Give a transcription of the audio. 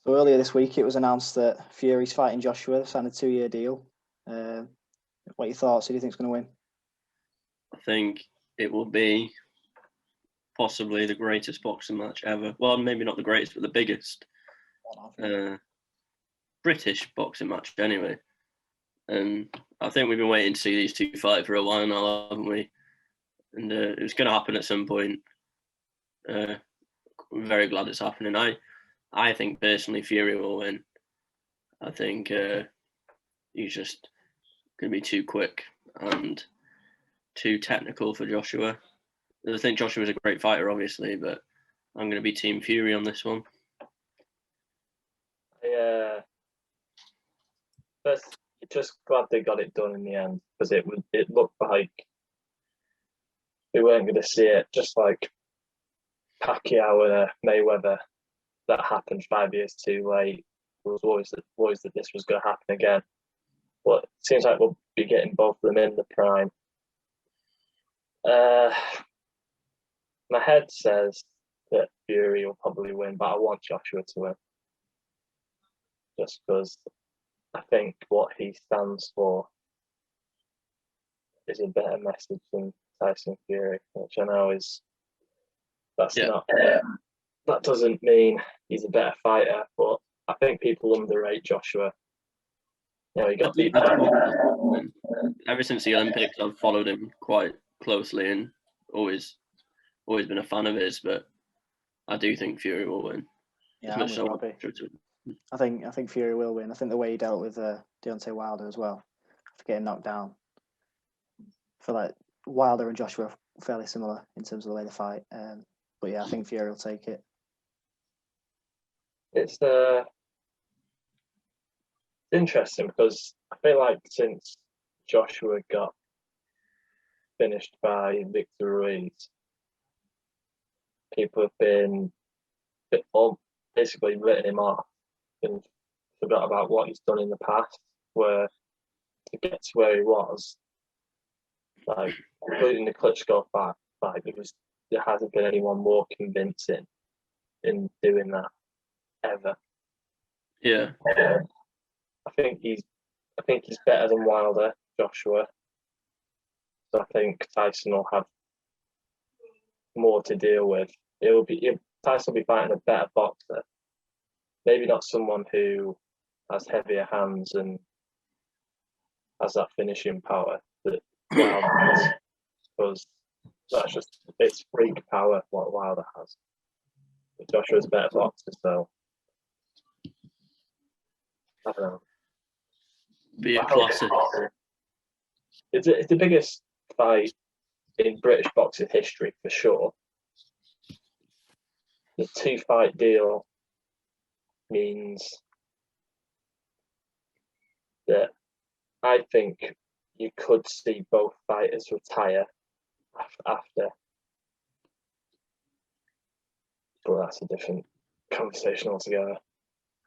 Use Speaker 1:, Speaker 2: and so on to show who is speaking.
Speaker 1: So earlier this week, it was announced that Fury's fighting Joshua. They signed a 2-year deal. What are your thoughts? Who do you think is going to win?
Speaker 2: I think it will be possibly the greatest boxing match ever. Well, maybe not the greatest, but the biggest British boxing match anyway. And I think we've been waiting to see these two fight for a while now, haven't we? And it was going to happen at some point. I'm very glad it's happening. I think personally Fury will win. I think he's just going to be too quick and too technical for Joshua. I think Joshua's a great fighter, obviously, but I'm going to be Team Fury on this one.
Speaker 3: Yeah. Just glad they got it done in the end, because it looked like we weren't going to see it, just like Pacquiao and Mayweather. That happened 5 years too late. There was always that this was going to happen again. But it seems like we'll be getting both of them in the prime. My head says that Fury will probably win, but I want Joshua to win. Just because I think what he stands for is a better message than Tyson Fury, which I know is not. That doesn't mean he's a better fighter, but I think people underrate Joshua. You know, he got beat.
Speaker 2: Ever since the Olympics, I've followed him quite closely and always been a fan of his. But I do think Fury will win.
Speaker 1: Yeah, I think Fury will win. I think the way he dealt with Deontay Wilder as well, for getting knocked down. I feel like Wilder and Joshua are fairly similar in terms of the way they fight. But yeah, I think Fury will take it.
Speaker 3: It's interesting because I feel like since Joshua got finished by Victor Ruiz, people have been basically written him off and forgot about what he's done in the past, where to get to where he was, like including the Klitschko fight, there hasn't been anyone more convincing in doing that ever.
Speaker 2: Yeah.
Speaker 3: I think he's better than Wilder, Joshua. So I think Tyson will have more to deal with. Tyson will be fighting a better boxer. Maybe not someone who has heavier hands and has that finishing power that Wilder has, because it's freak power what Wilder has. But Joshua's a better boxer, so I don't know.
Speaker 2: Be a classic.
Speaker 3: It's the biggest fight in British boxing history for sure. The 2-fight deal means that I think you could see both fighters retire after. But that's a different conversation altogether.